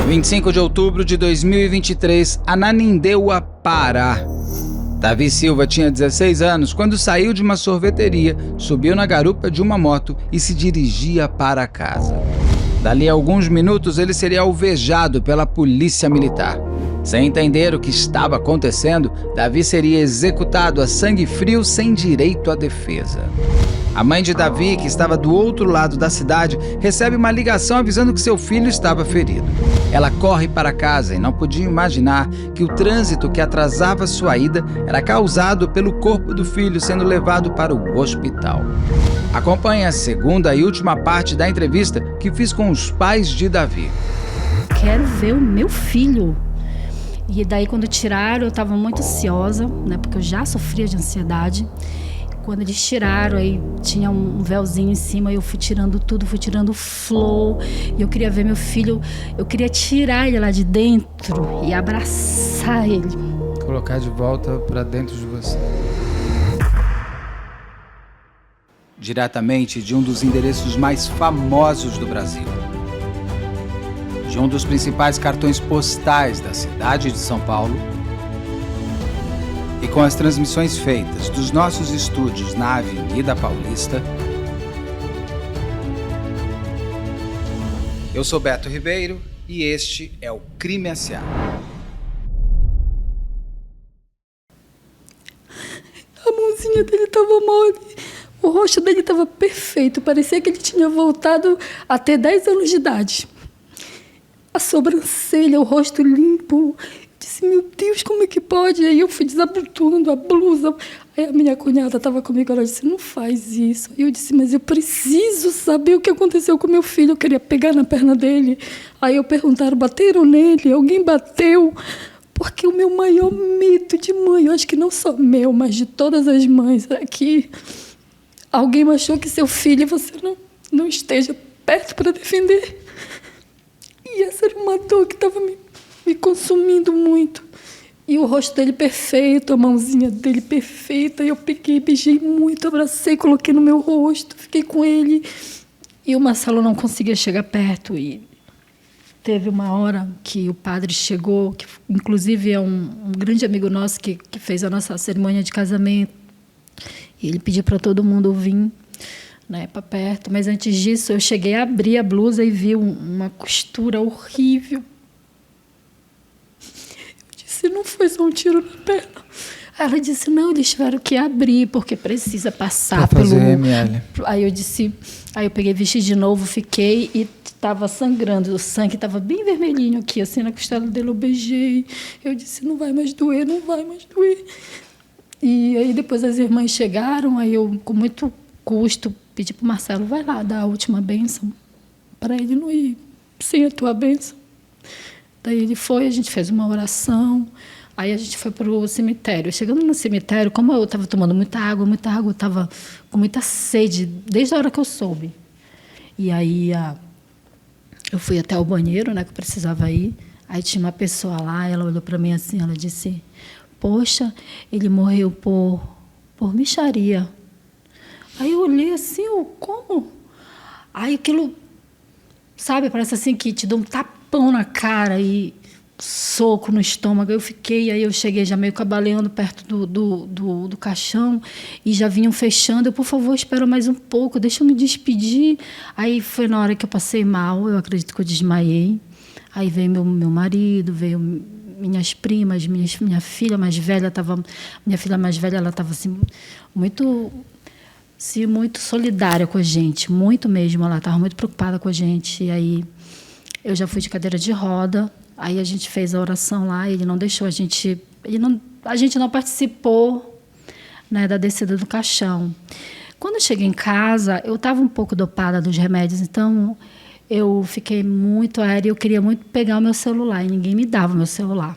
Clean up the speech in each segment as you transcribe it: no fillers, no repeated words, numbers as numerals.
25 de outubro de 2023, Ananindeua, Pará. Davi Silva tinha 16 anos quando saiu de uma sorveteria, subiu na garupa de uma moto e se dirigia para casa. Dali a alguns minutos, ele seria alvejado pela polícia militar. Sem entender o que estava acontecendo, Davi seria executado a sangue frio sem direito à defesa. A mãe de Davi, que estava do outro lado da cidade, recebe uma ligação avisando que seu filho estava ferido. Ela corre para casa e não podia imaginar que o trânsito que atrasava sua ida era causado pelo corpo do filho sendo levado para o hospital. Acompanhe a segunda e última parte da entrevista que fiz com os pais de Davi. Quero ver o meu filho. E daí, quando tiraram, eu estava muito ansiosa, né? Porque eu já sofria de ansiedade. Quando eles tiraram, aí tinha um véuzinho em cima, eu fui tirando tudo, fui tirando o flow. E eu queria ver meu filho, eu queria tirar ele lá de dentro e abraçar ele. Colocar de volta para dentro de você. Diretamente de um dos endereços mais famosos do Brasil. De um dos principais cartões postais da cidade de São Paulo. E com as transmissões feitas dos nossos estúdios na Avenida Paulista, eu sou Beto Ribeiro e este é o Crime S.A. A mãozinha dele estava mole, o rosto dele estava perfeito, parecia que ele tinha voltado a ter 10 anos de idade. A sobrancelha, o rosto limpo. Disse, meu Deus, como é que pode? Aí eu fui desabotoando a blusa. Aí a minha cunhada estava comigo, ela disse, não faz isso. Aí eu disse, mas eu preciso saber o que aconteceu com meu filho. Eu queria pegar na perna dele. Aí eu perguntaram, bateram nele? Alguém bateu? Porque o meu maior medo de mãe, eu acho que não só meu, mas de todas as mães, é que alguém achou que seu filho, você não esteja perto para defender. E essa era uma dor que estava me consumindo muito. E o rosto dele perfeito, a mãozinha dele perfeita. Eu peguei, beijei muito, abracei, coloquei no meu rosto, fiquei com ele. E o Marcelo não conseguia chegar perto. E teve uma hora que o padre chegou, que inclusive é um grande amigo nosso que fez a nossa cerimônia de casamento. E ele pediu para todo mundo vir, né, para perto. Mas antes disso, eu cheguei a abrir a blusa e vi uma costura horrível. Eu disse, não foi só um tiro na perna. Ela disse, não, eles tiveram que abrir, porque precisa passar pra fazer pelo... ML. Aí eu peguei, vesti de novo, fiquei e estava sangrando. O sangue estava bem vermelhinho aqui, assim, na costela dele. Eu beijei. Eu disse, não vai mais doer, não vai mais doer. E aí depois as irmãs chegaram, aí eu, com muito custo, pedi para o Marcelo, vai lá dar a última bênção, para ele não ir sem a tua bênção. Daí ele foi, a gente fez uma oração, aí a gente foi para o cemitério. Chegando no cemitério, como eu estava tomando muita água, eu estava com muita sede, desde a hora que eu soube. E aí eu fui até o banheiro, né, que eu precisava ir, aí tinha uma pessoa lá, ela olhou para mim assim, ela disse, poxa, ele morreu por mixaria. Aí eu olhei assim, como? Aí aquilo, sabe, parece assim que te dá um tapão na cara e soco no estômago. Aí eu cheguei já meio cabaleando perto do caixão e já vinham fechando. Eu, por favor, espera mais um pouco, deixa eu me despedir. Aí foi na hora que eu passei mal, eu acredito que eu desmaiei. Aí veio meu marido, veio minhas primas, minha filha mais velha estava... Minha filha mais velha, ela estava assim, muito solidária com a gente, muito mesmo. Ela estava muito preocupada com a gente. E aí eu já fui de cadeira de roda. Aí a gente fez a oração lá. Ele não deixou a gente não participou, né, da descida do caixão. Quando eu cheguei em casa, eu estava um pouco dopada dos remédios, então eu fiquei muito aérea. Eu queria muito pegar o meu celular e ninguém me dava o meu celular.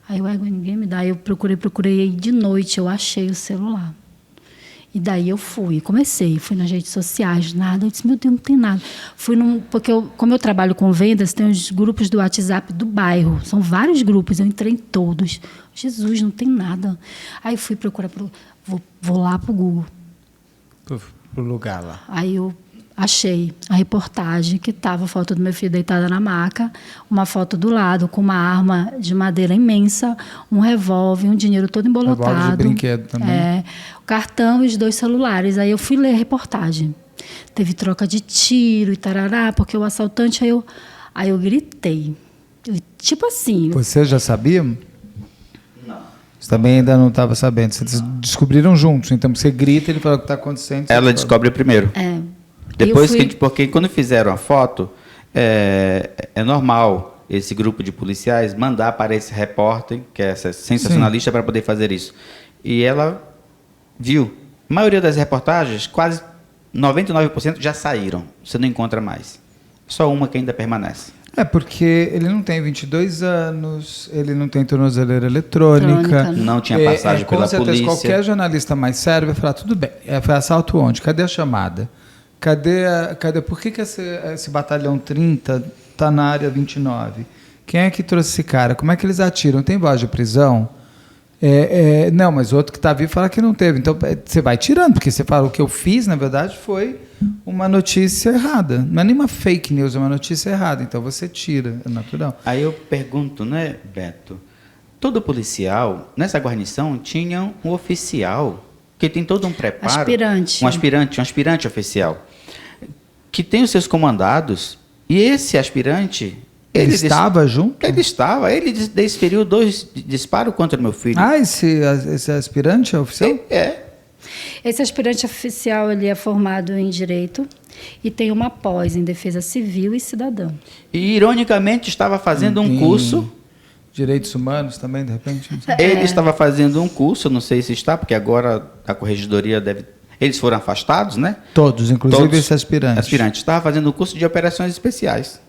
Aí ninguém me dá. Aí eu procurei de noite, eu achei o celular. E daí eu fui nas redes sociais, nada. Eu disse, meu Deus, não tem nada. Porque como eu trabalho com vendas, tem os grupos do WhatsApp do bairro. São vários grupos, eu entrei em todos. Jesus, não tem nada. Aí fui procurar, vou lá pro Google. Pro lugar lá. Aí achei a reportagem que estava a foto do meu filho deitada na maca, uma foto do lado com uma arma de madeira imensa, um revólver, um dinheiro todo embolotado. Revólver de brinquedo também. O cartão e os 2 celulares. Aí eu fui ler a reportagem. Teve troca de tiro e tarará, porque o assaltante... Aí eu gritei. Tipo assim... Você já sabia? Você também ainda não estava sabendo. Vocês descobriram juntos. Então você grita, ele fala o que está acontecendo. Ela descobre primeiro. Depois porque quando fizeram a foto, é normal esse grupo de policiais mandar para esse repórter, que é essa sensacionalista, para poder fazer isso. E ela viu. A maioria das reportagens, quase 99% já saíram. Você não encontra mais. Só uma que ainda permanece. Porque ele não tem 22 anos, ele não tem tornozeleira eletrônica. Não tinha passagem pela polícia. Qualquer jornalista mais sério vai falar, tudo bem, foi assalto onde? Cadê a chamada? Por que esse batalhão 30 está na área 29? Quem é que trouxe esse cara? Como é que eles atiram? Tem voz de prisão? Não, mas o outro que está vivo fala que não teve. Então, você vai tirando, porque você fala, o que eu fiz, na verdade, foi uma notícia errada. Não é nenhuma fake news, é uma notícia errada. Então, você tira, é natural. Aí eu pergunto, né, Beto? Todo policial, nessa guarnição, tinha um oficial, que tem todo um preparo. Aspirante. Um aspirante oficial, que tem os seus comandados, e esse aspirante... Ele estava junto? Ele estava. Ele desferiu 2 disparos contra o meu filho. Esse aspirante é oficial? Esse aspirante oficial ele é formado em Direito e tem uma pós em Defesa Civil e Cidadã. E, ironicamente, estava fazendo um curso... Direitos Humanos também, de repente? Não sei. Ele estava fazendo um curso, não sei se está, porque agora a Corregedoria deve... Eles foram afastados, né? Todos, inclusive esse aspirante. Estava fazendo um curso de operações especiais.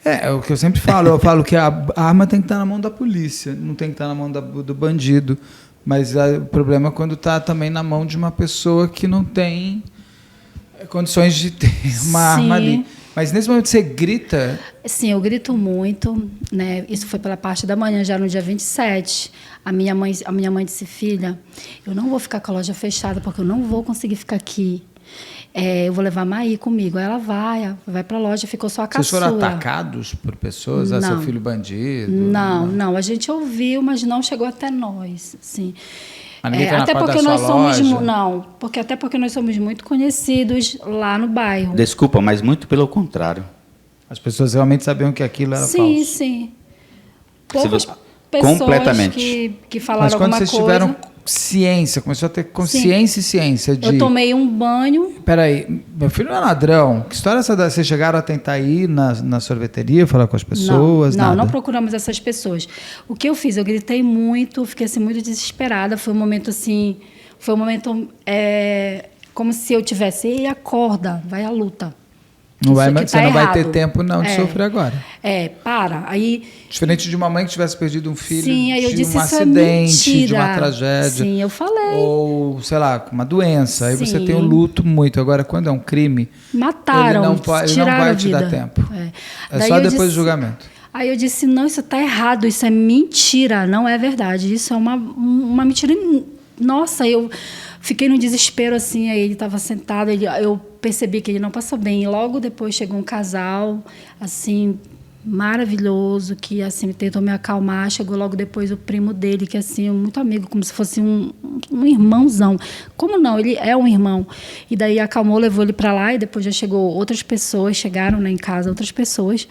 É o que eu sempre falo. Eu falo que a arma tem que estar na mão da polícia, não tem que estar na mão do bandido. Mas o problema é quando está também na mão de uma pessoa que não tem condições de ter uma arma ali. Mas nesse momento você grita? Sim, eu grito muito, né? Isso foi pela parte da manhã, já no dia 27. A minha mãe disse, filha, eu não vou ficar com a loja fechada, porque eu não vou conseguir ficar aqui. Eu vou levar a Maí comigo. Aí ela vai para a loja, ficou só a caçula. Vocês foram atacados por pessoas? Não. Seu filho bandido? Não. A gente ouviu, mas não chegou até nós. Assim. Até porque nós somos até porque nós somos muito conhecidos lá no bairro. Desculpa, mas muito pelo contrário. As pessoas realmente sabiam que aquilo era falso. Sim. Poucas pessoas que falaram alguma coisa. Mas quando vocês tiveram ciência, começou a ter consciência e ciência de... Eu tomei um banho... Peraí, meu filho não é ladrão. Que história é essa? Vocês chegaram a tentar ir na sorveteria, falar com as pessoas? Não procuramos essas pessoas. O que eu fiz? Eu gritei muito, fiquei assim, muito desesperada. Foi um momento assim... como se eu tivesse... Ei, acorda, vai à luta. Você não vai ter tempo de sofrer agora. Para. Aí, diferente de uma mãe que tivesse perdido um filho aí eu disse, um acidente, de uma tragédia. Sim, eu falei. Ou, sei lá, uma doença. Aí você Sim. tem um luto muito. Agora, quando é um crime, mataram, ele não vai te dar tempo. É só depois do julgamento. Aí eu disse, não, isso está errado, isso é mentira, não é verdade. Isso é uma mentira. Nossa, eu fiquei no desespero, assim, aí ele estava sentado, eu percebi que ele não passou bem. E logo depois chegou um casal, assim, maravilhoso, que, assim, tentou me acalmar. Chegou logo depois o primo dele, que, assim, muito amigo, como se fosse um irmãozão. Como não? Ele é um irmão. E daí acalmou, levou ele para lá, e depois já chegou outras pessoas, chegaram, né, em casa outras pessoas.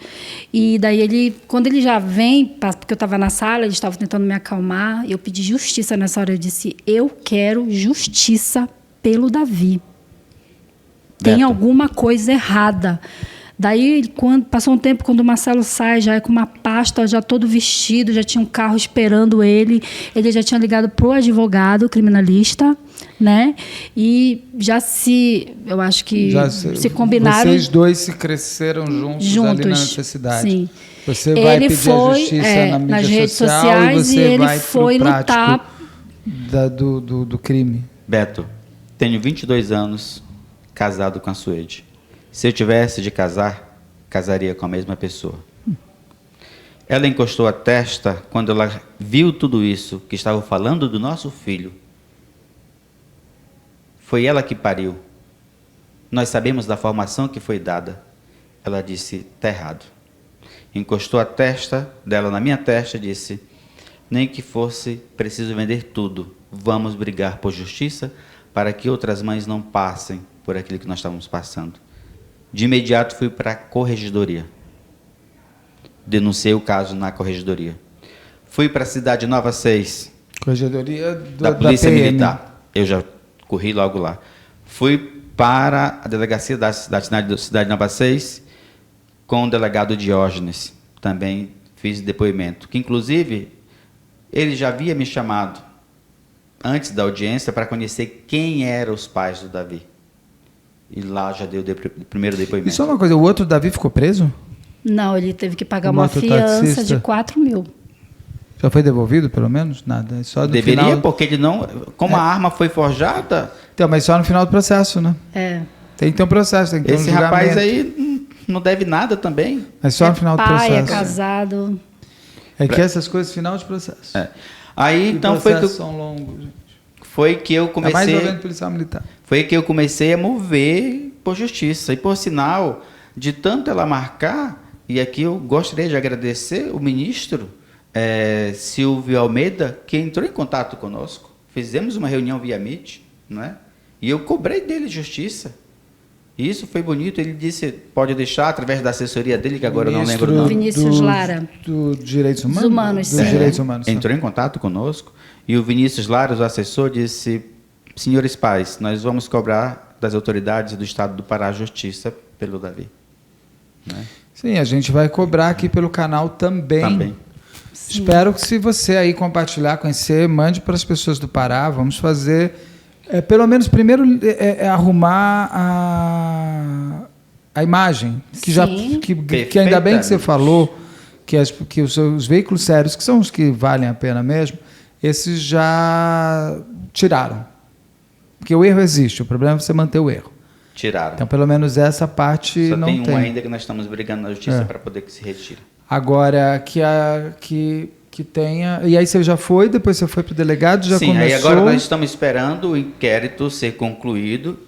E daí quando ele já vem, porque eu estava na sala, eles estavam tentando me acalmar, eu pedi justiça nessa hora. Eu disse, eu quero justiça pelo Davi. Tem alguma coisa errada. Daí, quando passou um tempo, quando o Marcelo sai, já é com uma pasta, já todo vestido, já tinha um carro esperando ele. Ele já tinha ligado para o advogado criminalista, né? E eu acho que se combinaram. Vocês dois se cresceram juntos ali na necessidade. Sim. Você vai pedir a justiça na mídia nas redes social sociais, e ele vai foi lutar do crime. Beto, tenho 22 anos, casado com a Suede. Se eu tivesse de casar, casaria com a mesma pessoa. Ela encostou a testa quando ela viu tudo isso, que estavam falando do nosso filho. Foi ela que pariu. nós sabemos da formação que foi dada. Ela disse, está errado. Encostou a testa dela na minha testa e disse, nem que fosse preciso vender tudo, vamos brigar por justiça para que outras mães não passem por aquilo que nós estávamos passando. De imediato fui para a corregedoria. Denunciei o caso na corregedoria. Fui para a Cidade Nova 6. Corregedoria da Polícia Militar. Eu já corri logo lá. Fui para a delegacia da Cidade Nova 6 com o delegado Diógenes. Também fiz depoimento. Que, inclusive, ele já havia me chamado antes da audiência para conhecer quem eram os pais do Davi. E lá já deu o primeiro depoimento. E só uma coisa, o outro Davi ficou preso? Não, ele teve que pagar uma fiança de 4 mil. Já foi devolvido, pelo menos? Nada. Só do Deveria, final... porque ele não... Como a arma foi forjada... Então, mas só no final do processo, né? É. Tem que ter um processo, tem que ter esse um julgamento. rapaz aí não deve nada também. Mas só no final do processo. Pai, é casado. É que essas coisas, final de processo. É. Aí, E então, foi que, são longos, gente. foi que eu É mais comecei... envolvendo policial militar. Foi que eu comecei a mover por justiça. E, por sinal, de tanto ela marcar, e aqui eu gostaria de agradecer o ministro Silvio Almeida, que entrou em contato conosco. Fizemos uma reunião via Meet, né? E eu cobrei dele justiça. E isso foi bonito. Ele disse, pode deixar, através da assessoria dele, que agora eu não lembro o nome. Vinícius Lara. Do Direitos Humanos? Humanos, Dos sim. Direitos Humanos. Entrou em contato conosco. E o Vinícius Lara, o assessor, disse, senhores pais, nós vamos cobrar das autoridades do Estado do Pará justiça pelo Davi. Né? Sim, a gente vai cobrar aqui pelo canal também. Também. Sim. Espero que, se você aí compartilhar, conhecer, mande para as pessoas do Pará. Vamos fazer, pelo menos primeiro, arrumar a imagem. Que ainda bem que você falou que os veículos sérios, que são os que valem a pena mesmo, esses já tiraram. Porque o erro existe, o problema é você manter o erro. Tiraram. Então, pelo menos essa parte Só não tem tem. um ainda que nós estamos brigando na justiça para poder que se retire. Agora, que tenha... E aí você já foi, depois você foi para o delegado, já Sim, começou... aí agora nós estamos esperando o inquérito ser concluído.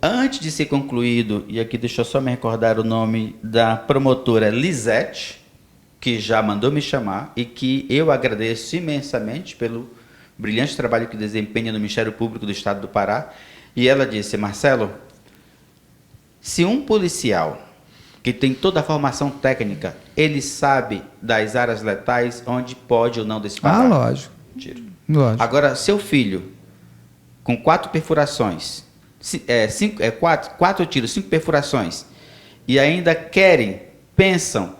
Antes de ser concluído, e aqui deixa eu só me recordar o nome da promotora Lisete, que já mandou me chamar, e que eu agradeço imensamente pelo brilhante trabalho que desempenha no Ministério Público do Estado do Pará. E ela disse, Marcelo, se um policial que tem toda a formação técnica, ele sabe das áreas letais onde pode ou não disparar. lógico. Tiro. Lógico. Agora, seu filho, com 4 perfurações, 4 tiros, 5 perfurações, e ainda pensam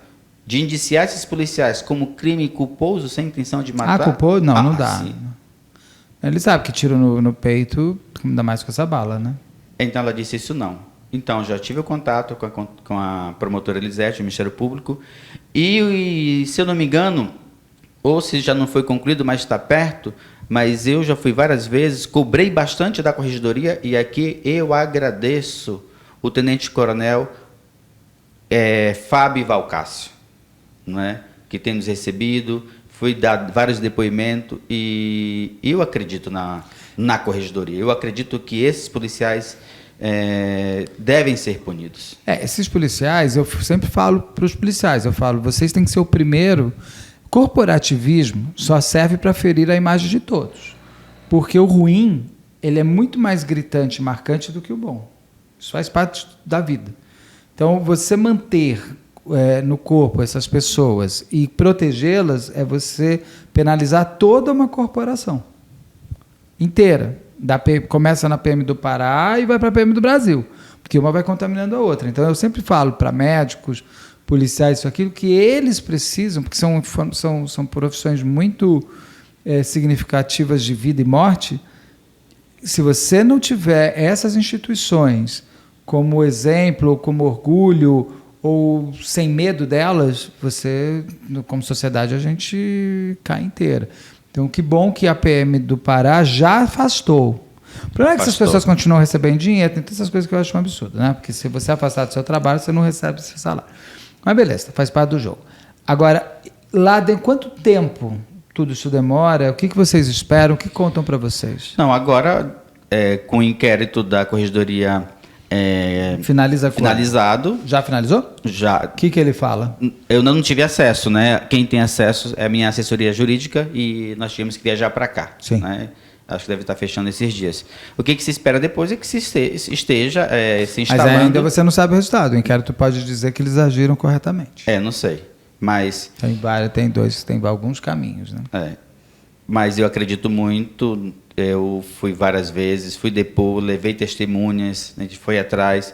de indiciar esses policiais como crime culposo sem intenção de matar? Culpou? Não dá. Sim. Ele sabe que tiro no peito, ainda mais com essa bala, né? Então ela disse isso não. Então já tive o contato com a promotora Elisete, do Ministério Público, e se eu não me engano, ou se já não foi concluído, mas está perto, mas eu já fui várias vezes, cobrei bastante da corregedoria, e aqui eu agradeço o tenente-coronel Fábio Valcácio, né, que tem nos recebido, fui dar vários depoimentos, e eu acredito na corregedoria. Eu acredito que esses policiais devem ser punidos. Esses policiais, eu sempre falo para os policiais, vocês têm que ser o primeiro. Corporativismo só serve para ferir a imagem de todos, porque o ruim, ele é muito mais gritante e marcante do que o bom. Isso faz parte da vida. Então, você manter no corpo essas pessoas e protegê-las é você penalizar toda uma corporação inteira. Começa na PM do Pará e vai para a PM do Brasil, porque uma vai contaminando a outra. Então, eu sempre falo para médicos, policiais, isso, aquilo, que eles precisam, porque são profissões muito significativas de vida e morte. Se você não tiver essas instituições como exemplo, ou como orgulho, ou sem medo delas, você, como sociedade, a gente cai inteira. Então, que bom que a PM do Pará já afastou. O problema é que essas pessoas continuam recebendo dinheiro, tem todas essas coisas que eu acho um absurdo, né? Porque se você afastar do seu trabalho, você não recebe seu salário. Mas beleza, faz parte do jogo. Agora, lá dentro, quanto tempo tudo isso demora? O que vocês esperam? O que contam para vocês? Não, agora, com o inquérito da Corregedoria finalizado. Já finalizou? Já. O que ele fala? Eu não tive acesso, né? Quem tem acesso é a minha assessoria jurídica e nós tínhamos que viajar para cá. Sim. Né? Acho que deve estar fechando esses dias. O que se espera depois é que se esteja se instalando... Mas ainda você não sabe o resultado. O inquérito pode dizer que eles agiram corretamente. Não sei. Mas... Tem alguns caminhos, né? Mas eu acredito muito, eu fui várias vezes, fui depor, levei testemunhas, a gente foi atrás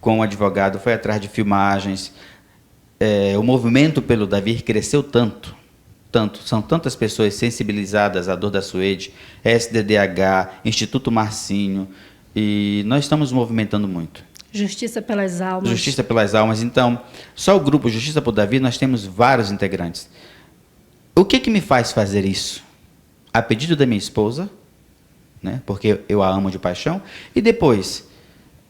com o advogado, foi atrás de filmagens. O movimento pelo Davi cresceu tanto, são tantas pessoas sensibilizadas à dor da Suede, SDDH, Instituto Marcinho, e nós estamos movimentando muito. Justiça pelas Almas. Justiça pelas Almas. Então, só o grupo Justiça por Davi, nós temos vários integrantes. O que me faz fazer isso? A pedido da minha esposa, né, porque eu a amo de paixão, e depois,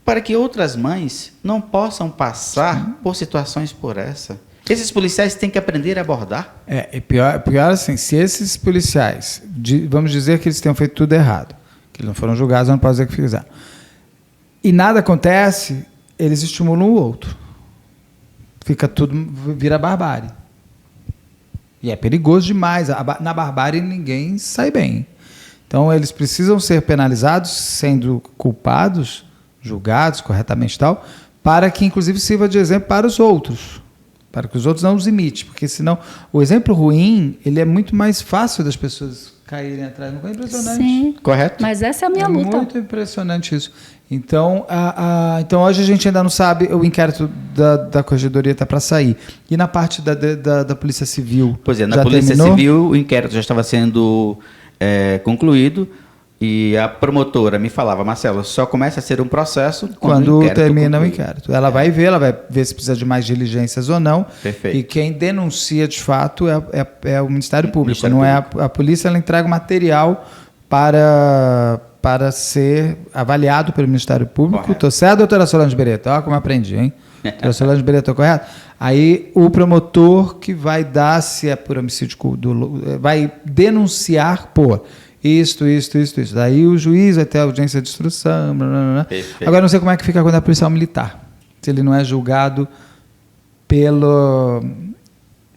para que outras mães não possam passar por situações por essa. Esses policiais têm que aprender a abordar. E pior assim, se esses policiais, vamos dizer que eles tenham feito tudo errado, que eles não foram julgados, eu não posso dizer que fizeram, e nada acontece, eles estimulam o outro. Vira barbárie. E é perigoso demais. Na barbárie ninguém sai bem. Então, eles precisam ser penalizados, sendo culpados, julgados corretamente e tal, para que, inclusive, sirva de exemplo para os outros. Para que os outros não os imitem. Porque, senão, o exemplo ruim, ele é muito mais fácil das pessoas caírem atrás. Não é impressionante? Sim. Correto? Mas essa é a minha luta. É muito impressionante isso. Então, então, hoje a gente ainda não sabe, o inquérito da Corregedoria está para sair. E na parte da Polícia Civil? Pois é, na Polícia Civil o inquérito já estava sendo concluído e a promotora me falava, Marcelo, só começa a ser um processo quando termina o inquérito. Ela vai ver se precisa de mais diligências ou não. Perfeito. E quem denuncia de fato é o Ministério Público. Não é a polícia, ela entrega o material para ser avaliado pelo Ministério Público. Estou certo, doutora Solange Beretta? Olha como eu aprendi, hein? Doutora Solange Beretta, correto? Aí o promotor que vai dar, se é por homicídio, vai denunciar por isto. Daí o juiz vai ter audiência de instrução. Blá, blá, blá. Agora não sei como é que fica quando é policial militar. Se ele não é julgado pelo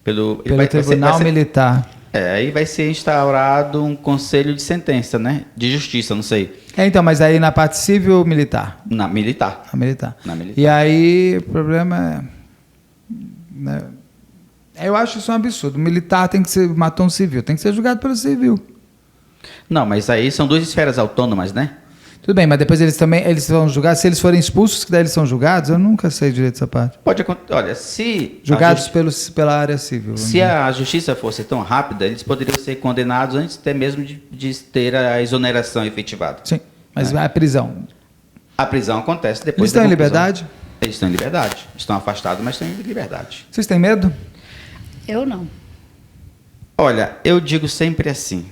Tribunal Militar. Aí vai ser instaurado um conselho de sentença, né? De justiça, não sei. Então, mas aí na parte civil ou militar? Na militar. Na militar. E aí o problema né, eu acho isso um absurdo. O militar matou um civil, tem que ser julgado pelo civil. Não, mas aí são duas esferas autônomas, né? Tudo bem, mas depois eles vão julgar. Se eles forem expulsos, que daí eles são julgados, eu nunca sei direito essa parte. Pode acontecer. Olha, se... Julgados pela área civil. Se a justiça fosse tão rápida, eles poderiam ser condenados antes até mesmo de ter a exoneração efetivada. Sim, mas a prisão? A prisão acontece depois. Eles estão em liberdade? Eles estão em liberdade. Estão afastados, mas estão em liberdade. Vocês têm medo? Eu não. Olha, eu digo sempre assim.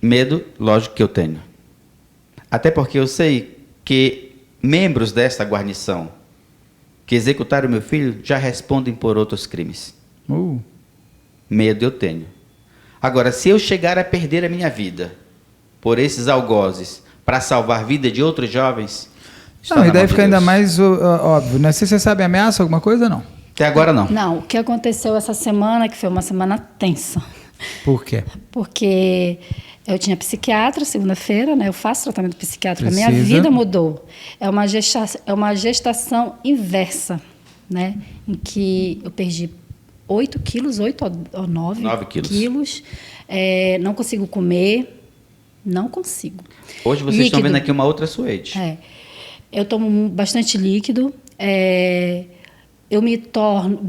Medo, lógico que eu tenho. Até porque eu sei que membros desta guarnição que executaram meu filho já respondem por outros crimes. Medo eu tenho. Agora, se eu chegar a perder a minha vida por esses algozes para salvar a vida de outros jovens... Não, e daí fica ainda mais óbvio, né? Se você sabe ameaça, alguma coisa, não? Até agora não. Não, o que aconteceu essa semana, que foi uma semana tensa. Por quê? Porque... eu tinha psiquiatra segunda-feira, né? Eu faço tratamento psiquiátrico. A minha vida mudou. É uma gestação inversa, né? Em que eu perdi 8 quilos, 8 ou 9 quilos. Não consigo comer. Não consigo. Hoje vocês estão vendo aqui uma outra Suede. Eu tomo bastante líquido. Eu me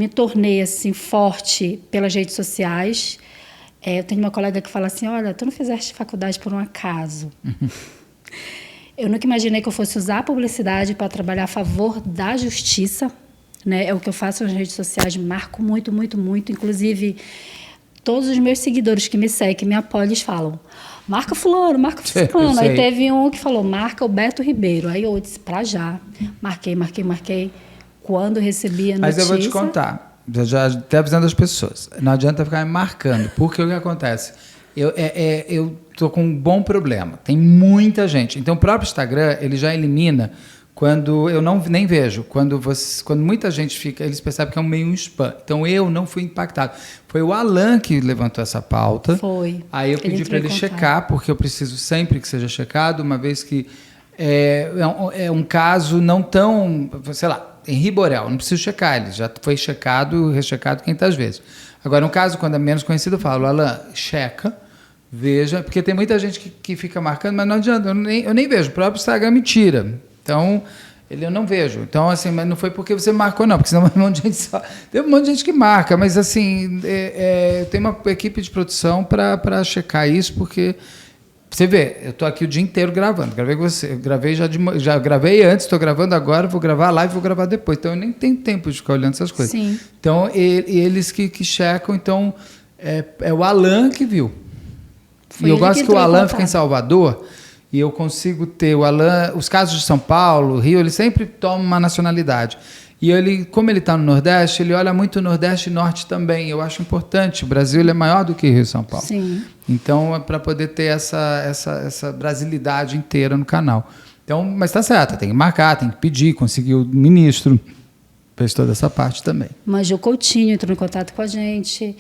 tornei assim, forte pelas redes sociais. Eu tenho uma colega que fala assim, olha, tu não fizeste faculdade por um acaso. Eu nunca imaginei que eu fosse usar a publicidade para trabalhar a favor da justiça. Né? É o que eu faço nas redes sociais, marco muito, muito, muito. Inclusive, todos os meus seguidores que me seguem, que me apoiam, eles falam, marca fulano, marca fulano. Aí teve um que falou, marca o Beto Ribeiro. Aí eu disse, pra já. Marquei. Quando recebi a notícia... Mas eu vou te contar. Já até avisando as pessoas. Não adianta ficar me marcando. Porque o que acontece? eu tô com um bom problema. Tem muita gente. Então, o próprio Instagram, ele já elimina quando eu nem vejo. Quando muita gente fica, eles percebem que é meio um spam. Então, eu não fui impactado. Foi o Alan que levantou essa pauta. Foi. Aí eu pedi para ele checar, porque eu preciso sempre que seja checado, uma vez que é um caso não tão, sei lá, Henri Borel, não preciso checar, ele já foi checado, rechecado 500 vezes. Agora, um caso, quando é menos conhecido, eu falo, Alan, checa, veja, porque tem muita gente que fica marcando, mas não adianta, eu nem vejo, o próprio Instagram me tira. Então, eu não vejo. Então, assim, mas não foi porque você marcou, não, porque senão um monte de gente tem um monte de gente que marca, mas assim, eu tenho uma equipe de produção para checar isso, porque você vê, eu estou aqui o dia inteiro gravando. Gravei com você, já gravei antes, estou gravando agora, vou gravar live, vou gravar depois. Então eu nem tenho tempo de ficar olhando essas coisas. Sim. Então eles que checam, então é o Alan que viu. E eu gosto que o Alan fica em Salvador e eu consigo ter o Alan. Os casos de São Paulo, Rio, ele sempre toma uma nacionalidade. E ele, como ele está no Nordeste, ele olha muito o Nordeste e Norte também. Eu acho importante. O Brasil ele é maior do que Rio e São Paulo. Sim. Então, é para poder ter essa brasilidade inteira no canal. Então, mas está certo, tem que marcar, tem que pedir, conseguir o ministro. Fez toda essa parte também. Mas o Coutinho entrou em contato com a gente.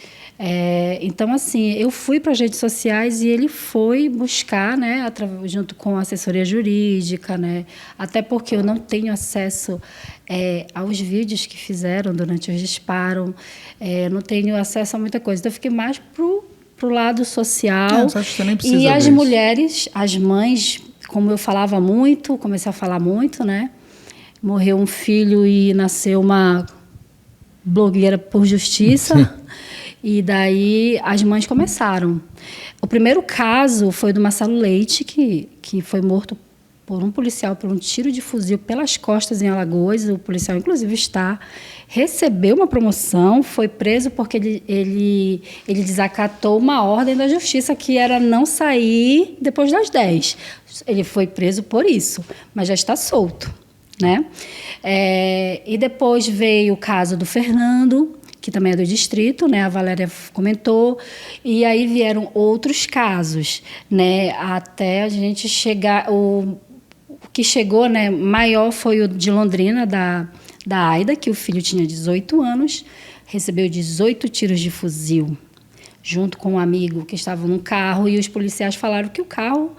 Então, assim, eu fui para as redes sociais e ele foi buscar, né, junto com a assessoria jurídica, né, até porque eu não tenho acesso aos vídeos que fizeram durante os disparos, não tenho acesso a muita coisa. Então, eu fiquei mais pro lado social. Acho que você nem precisa e as disso. mulheres, as mães, como eu falava muito, comecei a falar muito, né? Morreu um filho e nasceu uma blogueira por justiça. Sim. E daí as mães começaram. O primeiro caso foi do Marcelo Leite, que foi morto por um policial por um tiro de fuzil pelas costas em Alagoas. O policial, inclusive, recebeu uma promoção, foi preso porque ele desacatou uma ordem da justiça que era não sair depois das 10. Ele foi preso por isso, mas já está solto, né? E depois veio o caso do Fernando, que também é do distrito, né? A Valéria comentou, e aí vieram outros casos, né? Até a gente chegar... O que chegou, né, maior foi o de Londrina, da Aida, que o filho tinha 18 anos, recebeu 18 tiros de fuzil, junto com um amigo que estava no carro, e os policiais falaram que o carro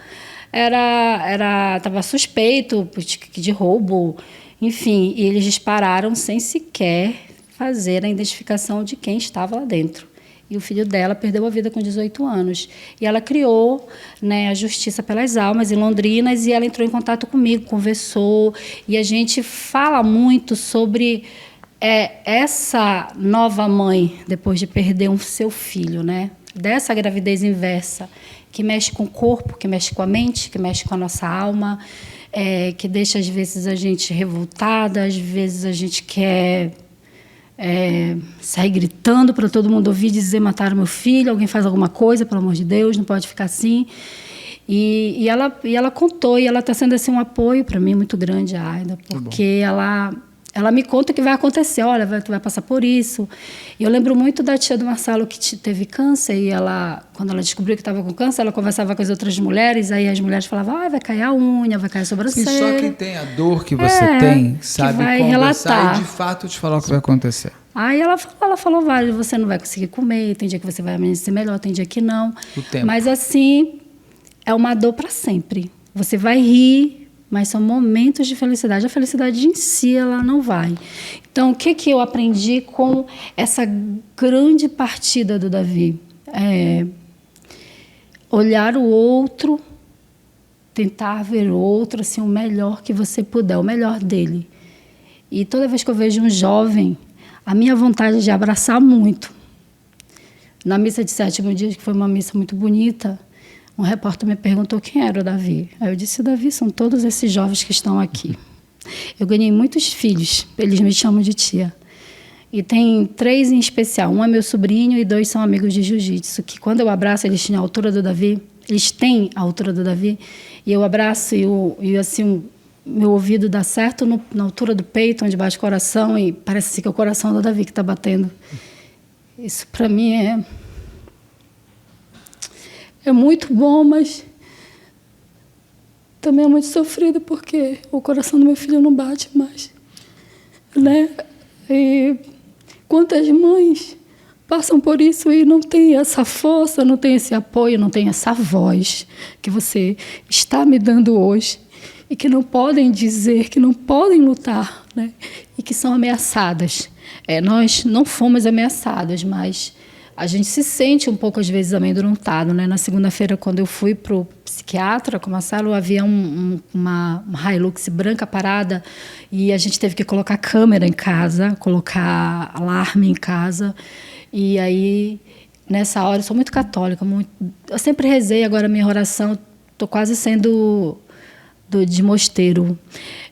estava suspeito de roubo, enfim, e eles dispararam sem sequer fazer a identificação de quem estava lá dentro. E o filho dela perdeu a vida com 18 anos. E ela criou, né, a Justiça pelas Almas em Londrina, e ela entrou em contato comigo, conversou, e a gente fala muito sobre essa nova mãe, depois de perder seu filho, né? Dessa gravidez inversa, que mexe com o corpo, que mexe com a mente, que mexe com a nossa alma, que deixa, às vezes, a gente revoltada, às vezes a gente quer sair gritando para todo mundo ouvir, dizer: mataram meu filho, alguém faz alguma coisa, pelo amor de Deus, não pode ficar assim. E ela contou, e ela está sendo assim, um apoio para mim muito grande, a Aida, porque ela me conta o que vai acontecer. Olha, tu vai passar por isso. E eu lembro muito da tia do Marcelo, que teve câncer, e quando ela descobriu que estava com câncer, ela conversava com as outras mulheres, aí as mulheres falavam: vai cair a unha, vai cair a sobrancelha. Sim, só quem tem a dor que você tem sabe conversar e de fato te falar o que vai acontecer. Aí ela falou: vale, você não vai conseguir comer, tem dia que você vai amanhecer melhor, tem dia que não. O tempo. Mas assim, é uma dor para sempre. Você vai rir, mas são momentos de felicidade. A felicidade em si, ela não vai. Então, o que eu aprendi com essa grande partida do Davi? Olhar o outro, tentar ver o outro assim, o melhor que você puder, o melhor dele. E toda vez que eu vejo um jovem, a minha vontade é de abraçar muito. Na missa de 7º dia, que foi uma missa muito bonita, um repórter me perguntou quem era o Davi. Aí eu disse: o Davi são todos esses jovens que estão aqui. Eu ganhei muitos filhos, eles me chamam de tia. E tem 3 em especial. Um é meu sobrinho e 2 são amigos de jiu-jitsu, que quando eu abraço, eles tinham a altura do Davi. Eles têm a altura do Davi. E eu abraço e assim, meu ouvido dá certo na altura do peito, onde bate o coração, e parece assim que é o coração do Davi que está batendo. Isso, para mim, é muito bom, mas também é muito sofrido, porque o coração do meu filho não bate mais, né? E quantas mães passam por isso e não tem essa força, não tem esse apoio, não tem essa voz que você está me dando hoje e que não podem dizer, que não podem lutar, né? E que são ameaçadas. Nós não fomos ameaçadas, mas a gente se sente um pouco, às vezes, amedrontado, né? Na segunda-feira, quando eu fui para o psiquiatra com a Marcelo, havia uma Hilux branca parada e a gente teve que colocar câmera em casa, colocar alarme em casa. E aí, nessa hora, eu sou muito católica, eu sempre rezei, agora a minha oração, estou quase sendo de mosteiro.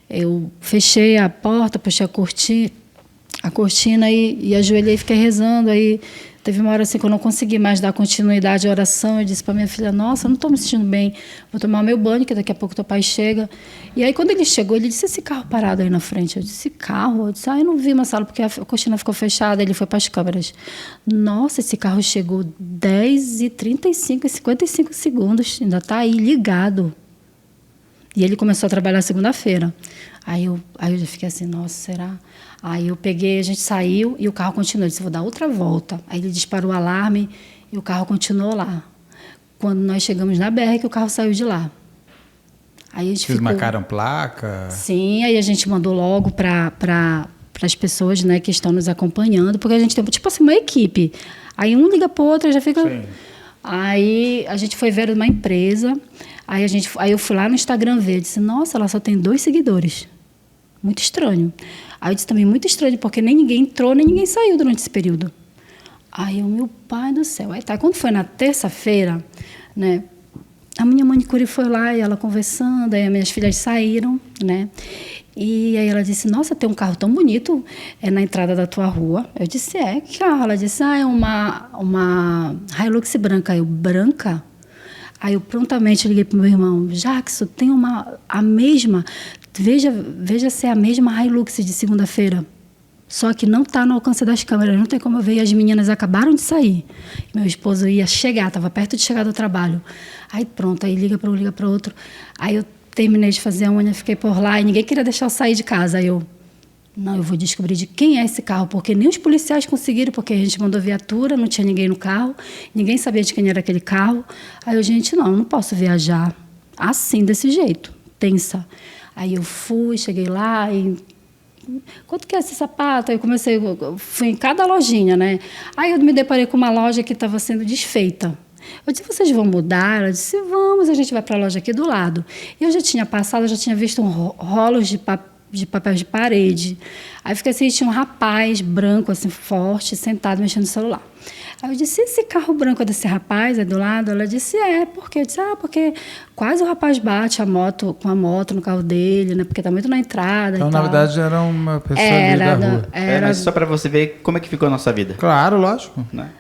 Eu fechei a porta, puxei a cortina e ajoelhei e fiquei rezando. Aí teve uma hora assim que eu não consegui mais dar continuidade à oração. Eu disse para minha filha: nossa, eu não estou me sentindo bem, vou tomar meu banho, que daqui a pouco teu pai chega. E aí, quando ele chegou, ele disse: esse carro parado aí na frente. Eu disse: carro? Eu disse: eu não vi, Marcelo, porque a cortina ficou fechada. Ele foi para as câmeras. Nossa, esse carro chegou 10h35 e 55 segundos, ainda está aí ligado. E ele começou a trabalhar segunda-feira. Aí eu já fiquei assim: nossa, será? Aí eu peguei, a gente saiu e o carro continuou. Eu disse: vou dar outra volta. Aí ele disparou o alarme e o carro continuou lá. Quando nós chegamos na BR, que o carro saiu de lá. Aí a gente Vocês marcaram placa? Sim, aí a gente mandou logo para as pessoas, né, que estão nos acompanhando, porque a gente tem, tipo assim, uma equipe. Aí um liga para o outro, já fica... Sim. Aí a gente foi ver uma empresa, aí eu fui lá no Instagram ver, disse: nossa, ela só tem 2 seguidores. Muito estranho. Aí eu disse também: muito estranho, porque nem ninguém entrou, nem ninguém saiu durante esse período. Aí meu pai do céu. Aí quando foi na terça-feira, né, a minha manicure foi lá e ela conversando, aí as minhas filhas saíram, né? E aí ela disse: nossa, tem um carro tão bonito na entrada da tua rua. Eu disse: que carro? Ela disse: é uma Hilux branca. Eu: branca? Aí eu prontamente liguei para o meu irmão: Jackson, tem a mesma, veja se é a mesma Hilux de segunda-feira. Só que não está no alcance das câmeras, não tem como eu ver. As meninas acabaram de sair. Meu esposo ia chegar, estava perto de chegar do trabalho. Aí pronto, aí liga para um, liga para outro. Aí eu terminei de fazer a unha, fiquei por lá e ninguém queria deixar eu sair de casa. Aí eu vou descobrir de quem é esse carro, porque nem os policiais conseguiram, porque a gente mandou viatura, não tinha ninguém no carro, ninguém sabia de quem era aquele carro. Aí eu: gente, não posso viajar assim, desse jeito, tensa. Aí eu cheguei lá e... quanto que é esse sapato? Aí eu fui em cada lojinha, né? Aí eu me deparei com uma loja que estava sendo desfeita. Eu disse: vocês vão mudar? Ela disse: vamos, a gente vai para a loja aqui do lado. E eu já tinha passado, eu já tinha visto rolos de papel de parede. Aí fiquei assim, tinha um rapaz branco, assim, forte, sentado, mexendo no celular. Aí eu disse: esse carro branco é desse rapaz, é do lado? Ela disse: por quê? Eu disse: porque quase o rapaz bate com a moto no carro dele, né? Porque está muito na entrada. Então, e na tal. verdade, era uma pessoa ali da rua. Mas só para você ver como é que ficou a nossa vida. Claro, lógico. Né?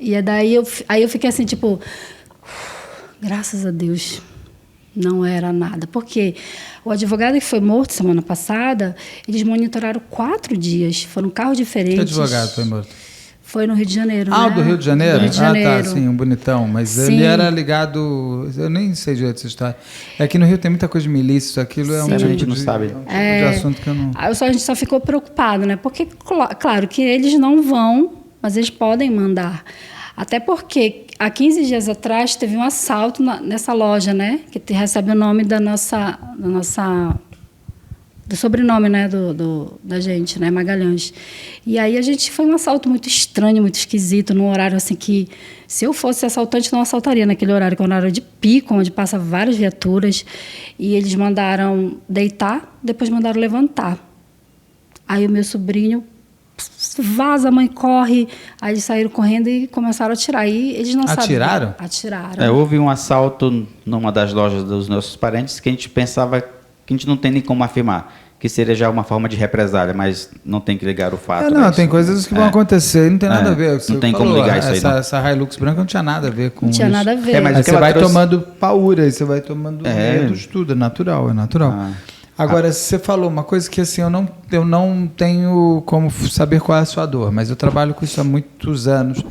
E daí eu fiquei assim, tipo, graças a Deus, não era nada. Porque o advogado que foi morto semana passada, eles monitoraram 4 dias, foram carros diferentes. Que advogado foi morto? Foi no Rio de Janeiro, Ah, né? do Rio de Janeiro? Do Rio de Janeiro. Ah, tá, sim, um bonitão. Mas sim. Ele era ligado... Eu nem sei direito essa história. É que no Rio tem muita coisa de milícia, isso, aquilo é um tipo a gente não sabe. É um tipo de assunto que eu não... A gente só ficou preocupado, né? Porque, claro, que eles não vão, mas eles podem mandar. Até porque, há 15 dias atrás, teve um assalto nessa loja, né? Que recebe o nome do sobrenome, né, da gente, né, Magalhães. E aí foi um assalto muito estranho, muito esquisito, num horário assim que, se eu fosse assaltante, não assaltaria naquele horário, que é um horário de pico, onde passa várias viaturas. E eles mandaram deitar, depois mandaram levantar. Aí o meu sobrinho: vaza, mãe, corre. Aí eles saíram correndo e começaram a atirar. Aí eles não Atiraram? sabiam. Atiraram. Houve um assalto numa das lojas dos nossos parentes que a gente pensava que a gente não tem nem como afirmar que seria já uma forma de represália, mas não tem que ligar o fato. Não, tem coisas que vão acontecer, não tem nada a ver. Não tem como ligar isso aí, não. Essa Hilux branca não tinha nada a ver com isso. Não tinha nada a ver. Mas aí você vai tomando paura, aí você vai tomando medos, tudo, é natural. Agora, você falou uma coisa que assim, eu não tenho como saber qual é a sua dor, mas eu trabalho com isso há muitos anos.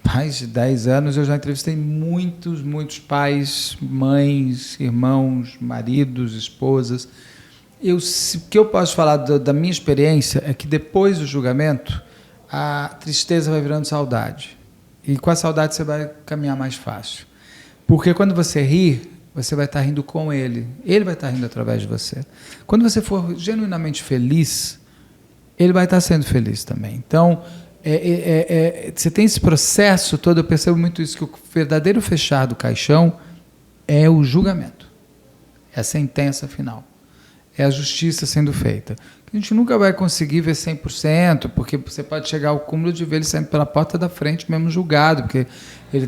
mais de 10 anos, eu já entrevistei muitos pais, mães, irmãos, maridos, esposas. O que eu posso falar da minha experiência é que depois do julgamento, a tristeza vai virando saudade. E com a saudade você vai caminhar mais fácil. Porque quando você ri, você vai estar rindo com ele. Ele vai estar rindo através de você. Quando você for genuinamente feliz, ele vai estar sendo feliz também. Então, você tem esse processo todo, eu percebo muito isso, que o verdadeiro fechar do caixão é o julgamento. É a sentença final. É a justiça sendo feita. A gente nunca vai conseguir ver 100%, porque você pode chegar ao cúmulo de ver ele saindo pela porta da frente, mesmo julgado, porque ele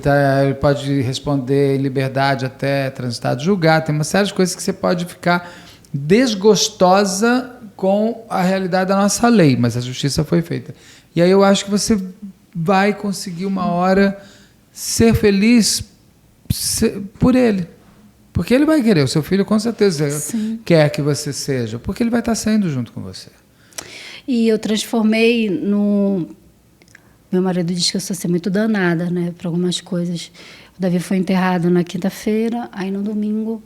pode responder em liberdade até transitado julgado. Tem uma série de coisas que você pode ficar desgostosa com a realidade da nossa lei, mas a justiça foi feita. E aí eu acho que você vai conseguir uma hora ser feliz por ele. Porque ele vai querer, o seu filho com certeza Sim. quer que você seja, porque ele vai estar sendo junto com você. E eu transformei no... Meu marido diz que eu sou assim, muito danada, né, para algumas coisas. O Davi foi enterrado na quinta-feira, aí no domingo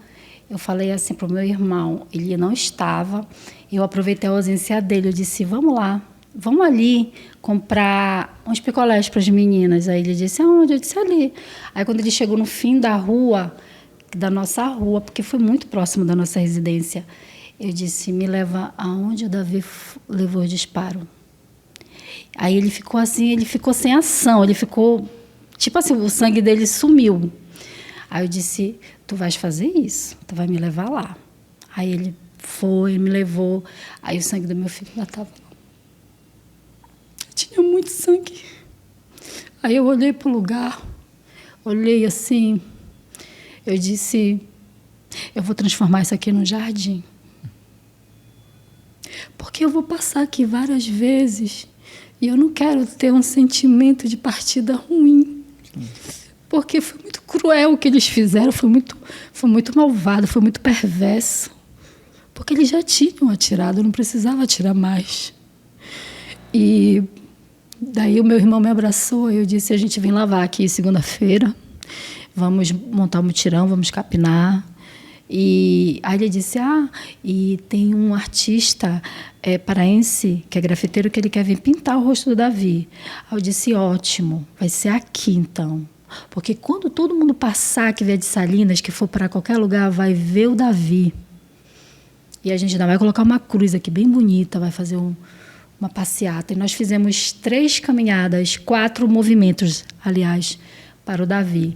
eu falei assim para o meu irmão, ele não estava, eu aproveitei a ausência dele, eu disse, vamos lá, vamos ali comprar uns picolés para as meninas. Aí ele disse, aonde? Eu disse, ali. Aí quando ele chegou no fim da rua, da nossa rua, porque foi muito próximo da nossa residência, eu disse, me leva aonde o Davi levou o disparo. Aí ele ficou assim, ele ficou sem ação, ele ficou, tipo assim, o sangue dele sumiu. Aí eu disse, tu vais fazer isso, tu vai me levar lá. Aí ele foi, me levou, aí o sangue do meu filho ainda estava lá. Tinha muito sangue. Aí eu olhei para o lugar, olhei assim, eu disse, eu vou transformar isso aqui num jardim. Porque eu vou passar aqui várias vezes e eu não quero ter um sentimento de partida ruim. Porque foi muito cruel o que eles fizeram, foi muito malvado, foi muito perverso. Porque eles já tinham atirado, eu não precisava atirar mais. E daí o meu irmão me abraçou e eu disse, a gente vem lavar aqui segunda-feira. Vamos montar um mutirão, vamos capinar. E aí ele disse, e tem um artista paraense, que é grafiteiro, que ele quer vir pintar o rosto do Davi. Aí eu disse, ótimo, vai ser aqui então. Porque quando todo mundo passar, que vier de Salinas, que for para qualquer lugar, vai ver o Davi. E a gente ainda vai colocar uma cruz aqui bem bonita, vai fazer uma passeata. E nós fizemos 3 caminhadas, 4 movimentos, aliás, para o Davi.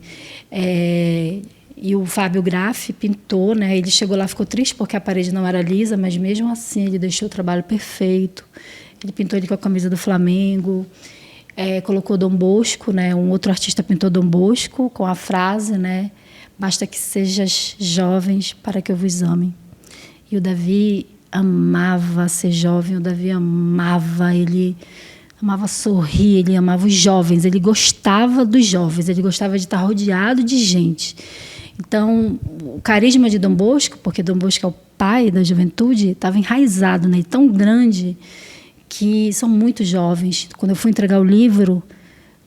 E o Fábio Graff pintou, né? Ele chegou lá, ficou triste porque a parede não era lisa, mas mesmo assim ele deixou o trabalho perfeito. Ele pintou ele com a camisa do Flamengo, colocou Dom Bosco, né? Um outro artista pintou Dom Bosco com a frase, né? Basta que sejas jovens para que eu vos ame. E o Davi amava ser jovem, o Davi ele amava sorrir, ele amava os jovens, ele gostava dos jovens, ele gostava de estar rodeado de gente. Então, o carisma de Dom Bosco, porque Dom Bosco é o pai da juventude, estava enraizado nele, tão grande, que são muito jovens. Quando eu fui entregar o livro,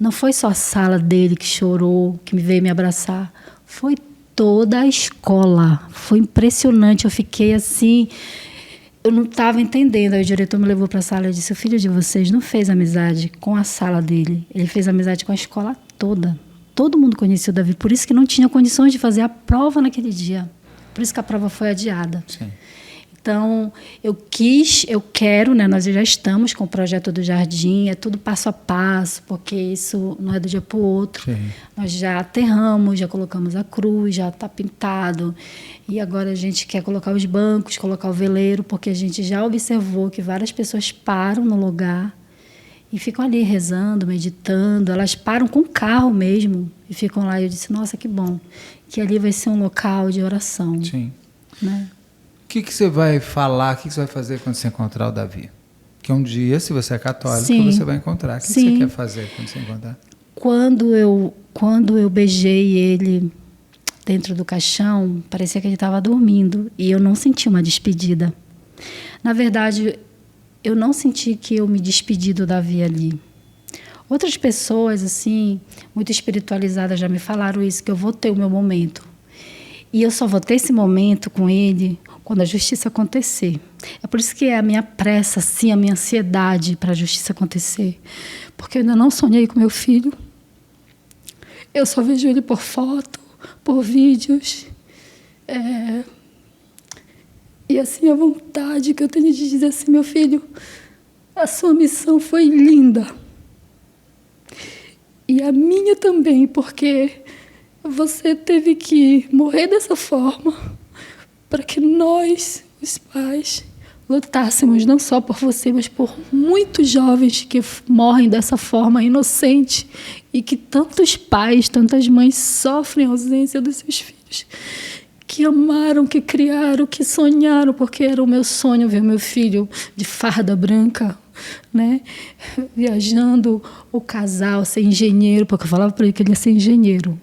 não foi só a sala dele que chorou, que me veio me abraçar, foi toda a escola. Foi impressionante, eu fiquei assim... Eu não estava entendendo. Aí o diretor me levou para a sala e disse, o filho de vocês não fez amizade com a sala dele, ele fez amizade com a escola toda. Todo mundo conhecia o Davi, por isso que não tinha condições de fazer a prova naquele dia. Por isso que a prova foi adiada. Sim. Então, eu quero, né, nós já estamos com o projeto do Jardim, é tudo passo a passo, porque isso não é do dia para o outro. Sim. Nós já aterramos, já colocamos a cruz, já está pintado, e agora a gente quer colocar os bancos, colocar o veleiro, porque a gente já observou que várias pessoas param no lugar e ficam ali rezando, meditando, elas param com o carro mesmo e ficam lá. E eu disse, nossa, que bom, que ali vai ser um local de oração. Sim. Né? O que você vai falar, o que você vai fazer quando você encontrar o Davi? Que um dia, se você é católico, Sim. você vai encontrar. O que você quer fazer quando você encontrar? Quando eu beijei ele dentro do caixão, parecia que ele estava dormindo e eu não senti uma despedida. Na verdade, eu não senti que eu me despedi do Davi ali. Outras pessoas, assim, muito espiritualizadas, já me falaram isso, que eu vou ter o meu momento. E eu só vou ter esse momento com ele quando a justiça acontecer. É por isso que é a minha pressa, assim, a minha ansiedade para a justiça acontecer. Porque eu ainda não sonhei com meu filho. Eu só vejo ele por foto, por vídeos. E assim, a vontade que eu tenho de dizer assim, meu filho, a sua missão foi linda. E a minha também, porque você teve que morrer dessa forma para que nós, os pais, lutássemos não só por você, mas por muitos jovens que morrem dessa forma inocente e que tantos pais, tantas mães sofrem a ausência dos seus filhos, que amaram, que criaram, que sonharam, porque era o meu sonho ver meu filho de farda branca, né? Viajando, o casal, ser engenheiro, porque eu falava para ele que ele ia ser engenheiro.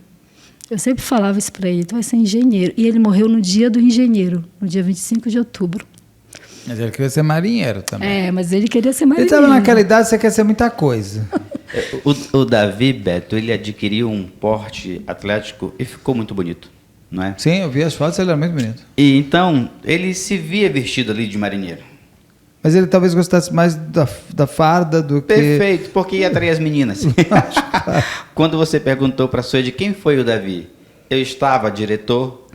Eu sempre falava isso para ele, tu vai ser engenheiro. E ele morreu no dia do engenheiro, no dia 25 de outubro. Mas ele queria ser marinheiro também. Mas ele queria ser marinheiro. Ele estava naquela idade, você quer ser muita coisa. O Davi, Beto, ele adquiriu um porte atlético e ficou muito bonito, não é? Sim, eu vi as fotos, ele era muito bonito. E então, ele se via vestido ali de marinheiro. Mas ele talvez gostasse mais da farda do que... Perfeito, porque ia atrair as meninas. Quando você perguntou para a Suede quem foi o Davi, eu estava diretor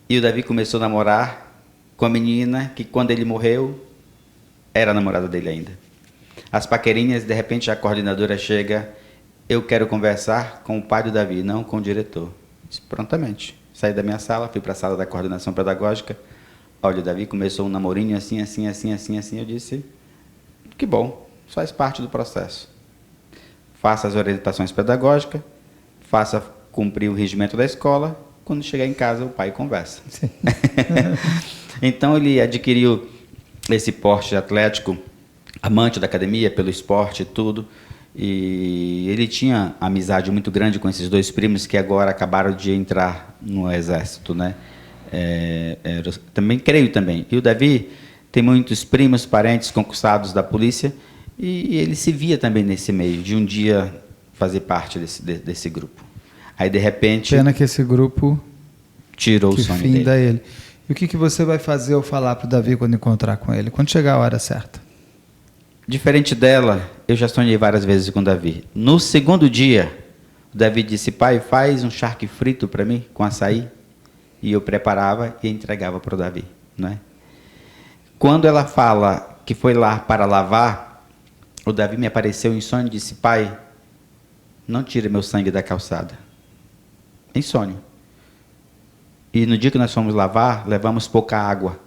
e o Davi começou a namorar com a menina que quando ele morreu era a namorada dele ainda. As paquerinhas, de repente a coordenadora chega, eu quero conversar com o pai do Davi, não com o diretor. Disse, prontamente. Saí da minha sala, fui para a sala da coordenação pedagógica. Olha, o Davi começou um namorinho assim. Eu disse, que bom, faz parte do processo. Faça as orientações pedagógicas, faça cumprir o regimento da escola. Quando chegar em casa, o pai conversa. Então, ele adquiriu esse porte atlético, amante da academia, pelo esporte e tudo. E ele tinha amizade muito grande com esses dois primos que agora acabaram de entrar no exército, né? Também creio também. E o Davi tem muitos primos, parentes concursados da polícia e ele se via também nesse meio, de um dia fazer parte desse grupo. Aí, de repente... Pena que esse grupo tirou o sonho dele. Finda ele. E o que você vai fazer ou falar para o Davi quando encontrar com ele? Quando chegar a hora certa? Diferente dela, eu já sonhei várias vezes com o Davi. No segundo dia, o Davi disse, pai, faz um charque frito para mim, com açaí. E eu preparava e entregava para o Davi, não é? Quando ela fala que foi lá para lavar, o Davi me apareceu em sonho e disse, pai, não tire meu sangue da calçada. Em sonho. E no dia que nós fomos lavar, levamos pouca água.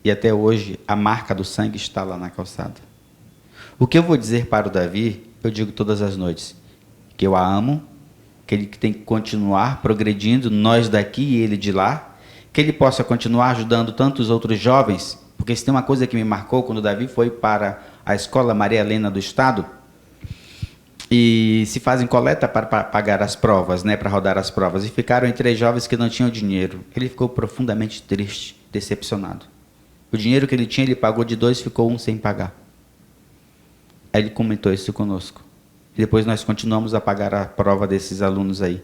E até hoje, a marca do sangue está lá na calçada. O que eu vou dizer para o Davi, eu digo todas as noites, que eu a amo, que ele tem que continuar progredindo, nós daqui e ele de lá, que ele possa continuar ajudando tantos outros jovens, porque se tem uma coisa que me marcou quando o Davi foi para a Escola Maria Helena do Estado, e se fazem coleta para pagar as provas, né, para rodar as provas, e ficaram 3 jovens que não tinham dinheiro. Ele ficou profundamente triste, decepcionado. O dinheiro que ele tinha, ele pagou de 2, ficou 1 sem pagar. Aí ele comentou isso conosco. E depois nós continuamos a pagar a prova desses alunos aí.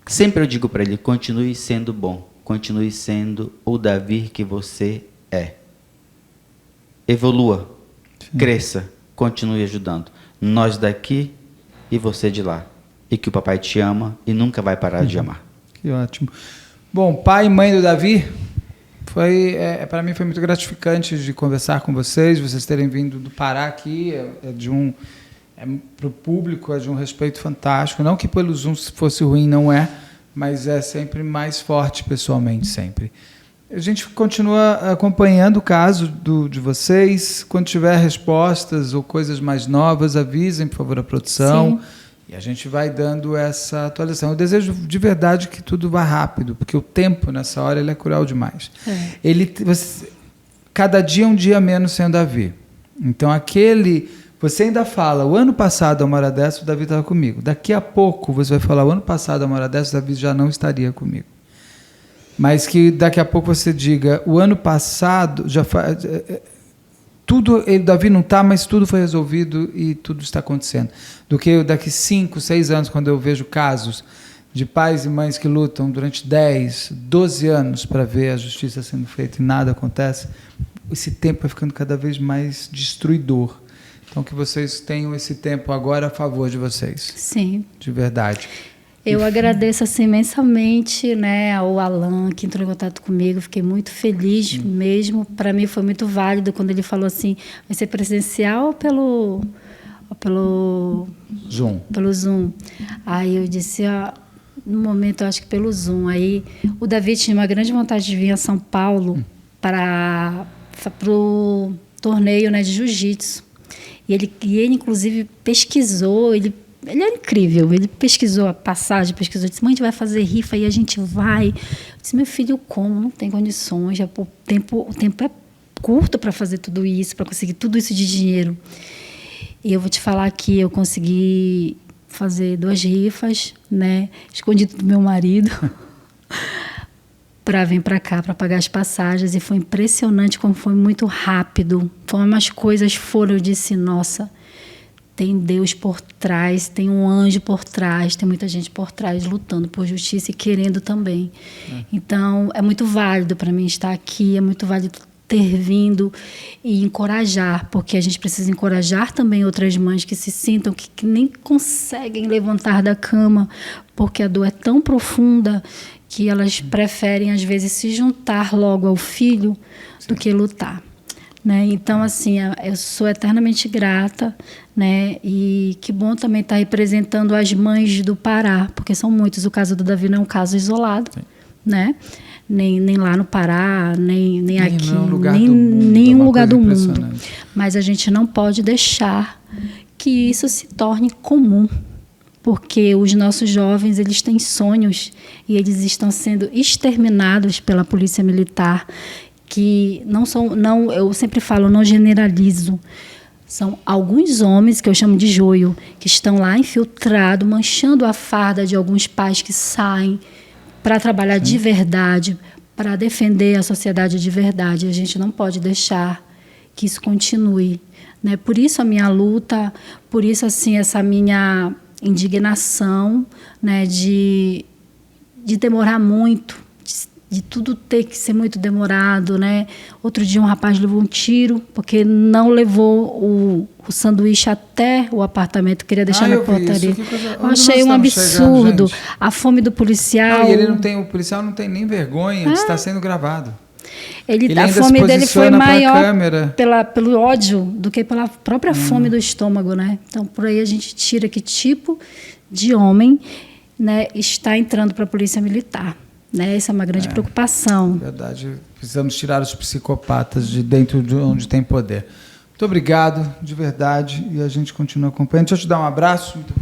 Sempre eu digo para ele, continue sendo bom, continue sendo o Davi que você é. Evolua, cresça, continue ajudando. Nós daqui e você de lá. E que o papai te ama e nunca vai parar de amar. Que ótimo. Bom, pai e mãe do Davi, para mim foi muito gratificante de conversar com vocês terem vindo do Pará aqui, para o público é de um respeito fantástico, não que pelo Zoom fosse ruim, não é, mas é sempre mais forte pessoalmente, sempre. A gente continua acompanhando o caso de vocês, quando tiver respostas ou coisas mais novas, avisem, por favor, a produção. Sim. E a gente vai dando essa atualização. Eu desejo de verdade que tudo vá rápido, porque o tempo nessa hora ele é cruel demais. Cada dia é um dia menos sem o Davi. Então você ainda fala, o ano passado, a uma hora dessa, o Davi estava comigo. Daqui a pouco você vai falar, o ano passado, a uma hora dessa, o Davi já não estaria comigo. Mas que daqui a pouco você diga, o ano passado, tudo, Davi não está, mas tudo foi resolvido e tudo está acontecendo. Do que daqui 5, 6 anos, quando eu vejo casos de pais e mães que lutam durante 10, 12 anos para ver a justiça sendo feita e nada acontece, esse tempo vai ficando cada vez mais destruidor. Então, que vocês tenham esse tempo agora a favor de vocês. Sim. De verdade. Eu agradeço assim, imensamente, né, ao Alan, que entrou em contato comigo. Fiquei muito feliz mesmo. Para mim foi muito válido quando ele falou assim, vai ser presencial ou pelo Zoom? Pelo Zoom. Aí eu disse, no momento, eu acho que pelo Zoom. Aí o Davi tinha uma grande vontade de vir a São Paulo para o torneio, né, de jiu-jitsu. E ele, inclusive, pesquisou, ele é incrível, ele pesquisou a passagem, disse, mãe, a gente vai fazer rifa e a gente vai. Eu disse, meu filho, como? Não tem condições, o tempo é curto para fazer tudo isso, para conseguir tudo isso de dinheiro. E eu vou te falar que eu consegui fazer 2 rifas, né, escondido do meu marido, para vir para cá, para pagar as passagens, e foi impressionante como foi muito rápido. Como as coisas foram, eu disse, nossa, tem Deus por trás, tem um anjo por trás, tem muita gente por trás lutando por justiça e querendo também. Então, é muito válido para mim estar aqui, é muito válido ter vindo e encorajar, porque a gente precisa encorajar também outras mães que se sintam que nem conseguem levantar da cama, porque a dor é tão profunda que elas preferem, às vezes, se juntar logo ao filho do que lutar. Né? Então, assim, eu sou eternamente grata, né? E que bom também estar representando as mães do Pará, porque são muitos. O caso do Davi não é um caso isolado, né? Nem lá no Pará, nem aqui, nem um lugar do mundo. Mas a gente não pode deixar que isso se torne comum, porque os nossos jovens, eles têm sonhos e eles estão sendo exterminados pela polícia militar, que eu sempre falo, não generalizo, são alguns homens, que eu chamo de joio, que estão lá infiltrados, manchando a farda de alguns pais que saem para trabalhar de verdade, para defender a sociedade de verdade. A gente não pode deixar que isso continue, né? Por isso a minha luta, por isso assim, essa minha indignação, né, de demorar muito, de tudo ter que ser muito demorado, né? Outro dia um rapaz levou um tiro porque não levou o sanduíche até o apartamento, queria deixar na portaria. Eu achei um absurdo. A fome do policial. O policial não tem nem vergonha de estar sendo gravado. A fome dele foi maior pelo ódio do que pela própria fome do estômago, né? Então, por aí a gente tira que tipo de homem, né, está entrando para a polícia militar. Né? Essa é uma grande preocupação. Verdade. Precisamos tirar os psicopatas de dentro de onde tem poder. Muito obrigado, de verdade. E a gente continua acompanhando. Deixa eu te dar um abraço. Muito